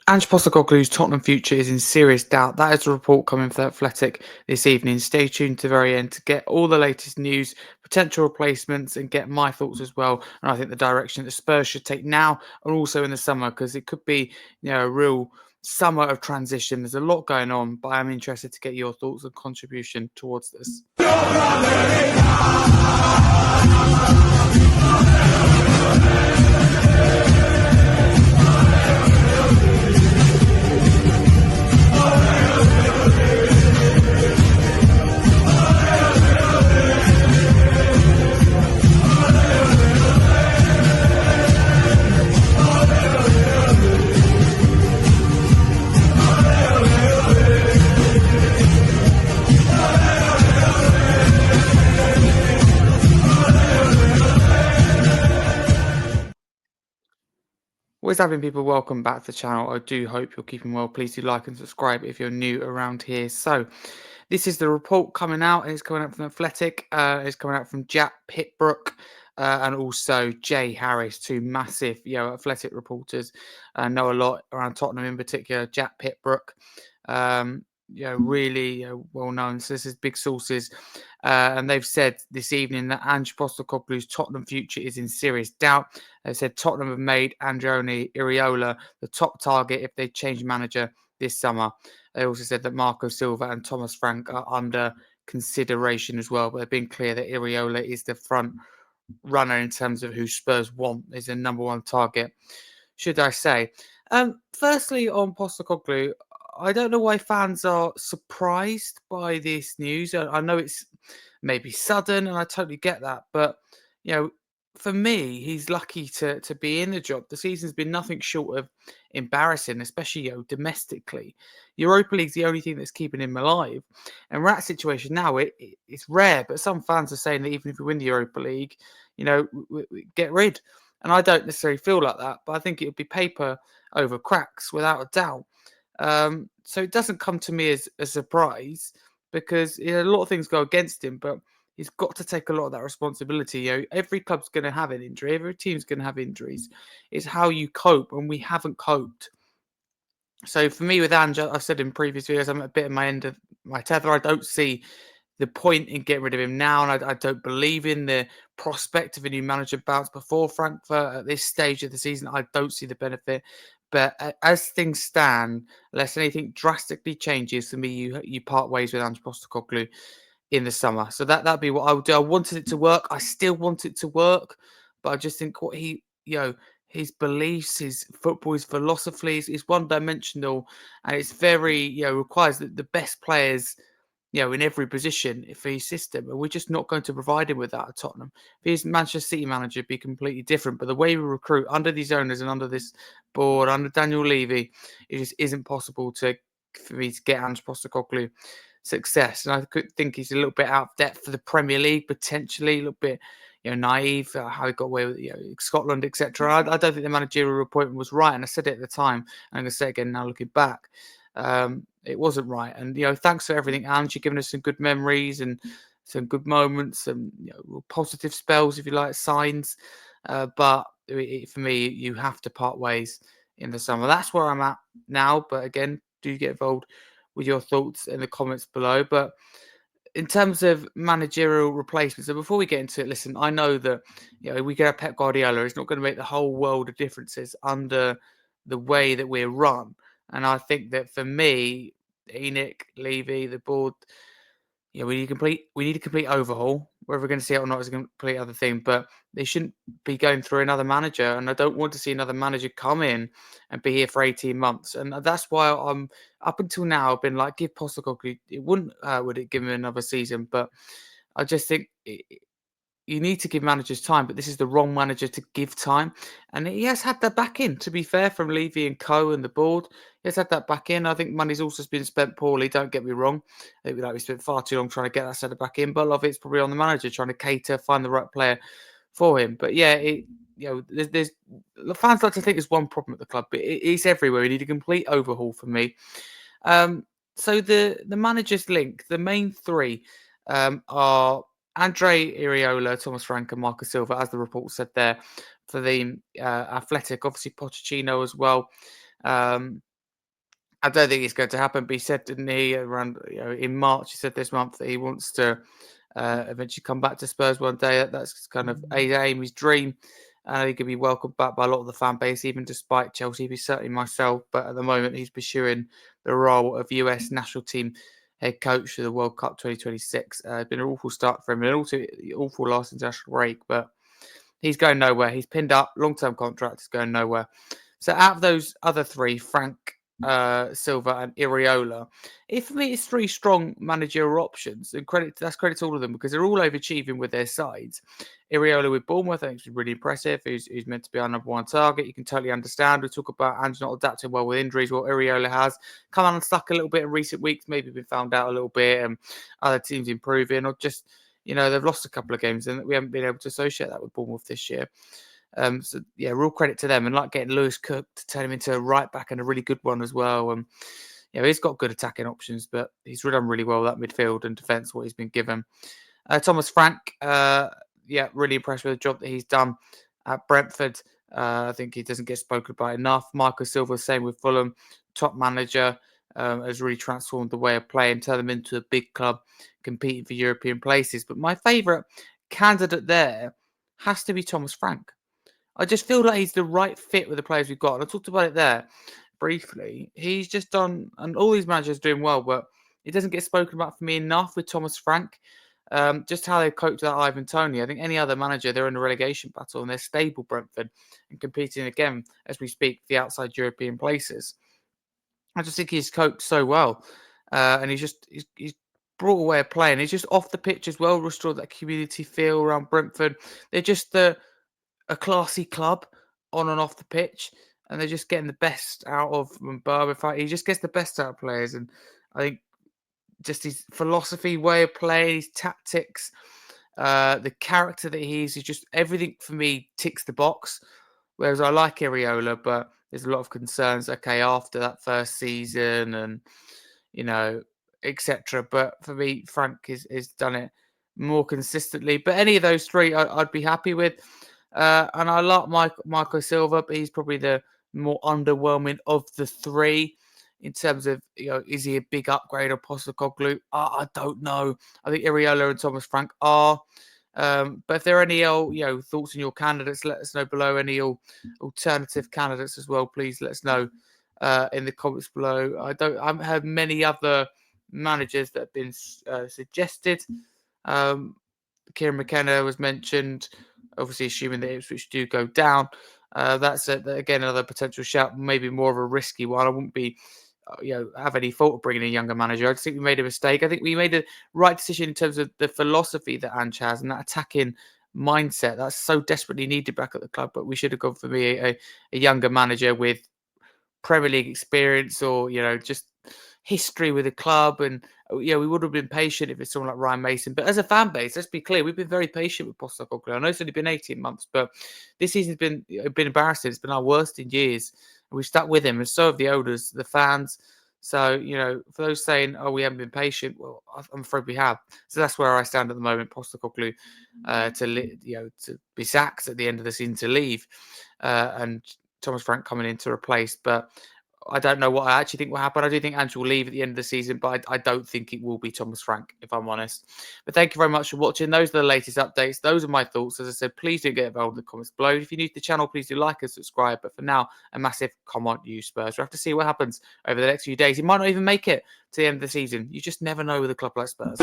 Ange Postecoglou's Tottenham future is in serious doubt. That is a report coming from The Athletic this evening. Stay tuned to the very end to get all the latest news, potential replacements, and get my thoughts as well. And I think the direction that Spurs should take now and also in the summer, because it could be, a real summer of transition. There's a lot going on, but I'm interested to get your thoughts and contribution towards this. Always having people, welcome back to the channel. I do hope you're keeping well. Please do like and subscribe if you're new around here. So this is the report coming out, and it's coming out from The Athletic. It's coming out from Jack Pitbrook and also Jay Harris, two massive, Athletic reporters. Know a lot around Tottenham in particular. Jack Pitbrook, really well known. So this is big sources. And they've said this evening that Ange Postecoglou's Tottenham future is in serious doubt. They said Tottenham have made Androni Iraola the top target if they change manager this summer. They also said that Marco Silva and Thomas Frank are under consideration as well. But they've been clear that Iraola is the front runner in terms of who Spurs want, is the number one target, should I say. Firstly, on Postecoglou, I don't know why fans are surprised by this news. I know it's maybe sudden, and I totally get that. But for me, he's lucky to be in the job. The season's been nothing short of embarrassing, especially domestically. Europa League's the only thing that's keeping him alive, and we're at a situation now. It's rare, but some fans are saying that even if we win the Europa League, we get rid. And I don't necessarily feel like that, but I think it would be paper over cracks without a doubt. So it doesn't come to me as a surprise, because a lot of things go against him, but he's got to take a lot of that responsibility. Every club's going to have an injury. Every team's going to have injuries. It's how you cope, and we haven't coped. So for me with Ange, I've said in previous videos, I'm a bit at my end of my tether. I don't see the point in getting rid of him now, and I don't believe in the prospect of a new manager bounce before Frankfurt at this stage of the season. I don't see the benefit. But as things stand, unless anything drastically changes, for me, you part ways with Ange Postecoglou in the summer. So that'd be what I would do. I wanted it to work. I still want it to work, but I just think what his beliefs, his football, his philosophy is one-dimensional, and it's very, requires the best players, in every position for his system. And we're just not going to provide him with that at Tottenham. If he's Manchester City manager, it'd be completely different. But the way we recruit under these owners and under this board, under Daniel Levy, it just isn't possible for me to get Ange Postecoglou success. And I could think he's a little bit out of depth for the Premier League, potentially, a little bit naive, how he got away with Scotland, etc. I don't think the managerial appointment was right. And I said it at the time, and I'm going to say it again now looking back. It wasn't right. And, thanks for everything, Ange. You've given us some good memories and some good moments, and positive spells, if you like, signs. But for me, you have to part ways in the summer. That's where I'm at now. But again, do get involved with your thoughts in the comments below. But in terms of managerial replacements, so before we get into it, listen, I know that we get a Pep Guardiola. It's not going to make the whole world of differences under the way that we're run. And I think that for me, Enoch, Levy, the board, we need a complete overhaul. Whether we're going to see it or not is a complete other thing. But they shouldn't be going through another manager, and I don't want to see another manager come in and be here for 18 months. And that's why I'm up until now I've been like, give Postecoglou. It wouldn't would it give him another season, but I just think you need to give managers time, but this is the wrong manager to give time. And he has had that back in, to be fair, from Levy and Co. and the board. He has had that back in. I think money's also been spent poorly, don't get me wrong. I think we spent far too long trying to get that set back in, but a lot of it's probably on the manager trying to cater, find the right player for him. But yeah, there's the fans like to think there's one problem at the club, but it's everywhere. We need a complete overhaul for me. So the managers link, the main three are Andre Iraola, Thomas Frank, and Marco Silva, as the report said there, for the Athletic. Obviously, Pochettino as well. I don't think it's going to happen, but he said, didn't he, around in March, he said this month that he wants to eventually come back to Spurs one day. That's kind of his aim, his dream. He could be welcomed back by a lot of the fan base, even despite Chelsea. He's certainly myself, but at the moment he's pursuing the role of US national team head coach for the World Cup 2026. It's been an awful start for him, and also awful last international break, but he's going nowhere. He's pinned up, long-term contract, is going nowhere. So out of those other three, Frank, Silva, and Iriola, for me, it's three strong managerial options, and that's credit to all of them because they're all overachieving with their sides. Iriola with Bournemouth, I think, is really impressive. He's meant to be our number one target. You can totally understand. We talk about Ange not adapting well with injuries. Well, Iriola has come unstuck a little bit in recent weeks, maybe been found out a little bit, and other teams improving, or just they've lost a couple of games and we haven't been able to associate that with Bournemouth this year. So yeah, real credit to them, and like getting Lewis Cook to turn him into a right back and a really good one as well. He's got good attacking options, but he's done really well that midfield and defence what he's been given. Thomas Frank, really impressed with the job that he's done at Brentford. I think he doesn't get spoken about enough. Michael Silva, same with Fulham, top manager, has really transformed the way of playing, turned them into a big club competing for European places. But my favourite candidate there has to be Thomas Frank. I just feel like he's the right fit with the players we've got. And I talked about it there briefly. He's just done, and all these managers are doing well, but it doesn't get spoken about for me enough with Thomas Frank. Just how they coped with Ivan Toney. I think any other manager, they're in a relegation battle and they're stable, Brentford, and competing again, as we speak, the outside European places. I just think he's coped so well. And he's brought away a play, and he's just off the pitch as well, restored that community feel around Brentford. They're just a classy club on and off the pitch, and they're just getting the best out of Mbappe. He just gets the best out of players, and I think just his philosophy, way of playing, his tactics, the character that he is just everything for me ticks the box. Whereas I like Iriola, but there's a lot of concerns. Okay, after that first season, and etc. But for me, Frank has done it more consistently. But any of those three, I'd be happy with. And I like Michael Silva, but he's probably the more underwhelming of the three in terms of, is he a big upgrade on Postecoglou? I don't know. I think Iriola and Thomas Frank are. But if there are any thoughts on your candidates, let us know below. Any alternative candidates as well, please let us know in the comments below. I haven't heard many other managers that have been suggested. Kieran McKenna was mentioned, obviously assuming that Ipswich do go down. That's again another potential shout, maybe more of a risky one. I wouldn't be have any fault of bringing a younger manager. I just think we made a mistake. I think we made a right decision in terms of the philosophy that Ange has and that attacking mindset that's so desperately needed back at the club. But we should have gone for me a younger manager with Premier League experience or just history with the club, and we would have been patient if it's someone like Ryan Mason. But as a fan base, let's be clear, we've been very patient with Postecoglou. I know it's only been 18 months, but this season's been embarrassing. It's been our worst in years. We've stuck with him, and so have the owners, the fans. So, for those saying, "Oh, we haven't been patient," well, I'm afraid we have. So that's where I stand at the moment. Postecoglou to be sacked at the end of the season, to leave, and Thomas Frank coming in to replace. But I don't know what I actually think will happen. I do think Ange will leave at the end of the season, but I don't think it will be Thomas Frank, if I'm honest. But thank you very much for watching. Those are the latest updates. Those are my thoughts. As I said, please do get involved in the comments below. If you're new to the channel, please do like and subscribe. But for now, a massive come on, you Spurs. We'll have to see what happens over the next few days. He might not even make it to the end of the season. You just never know with a club like Spurs.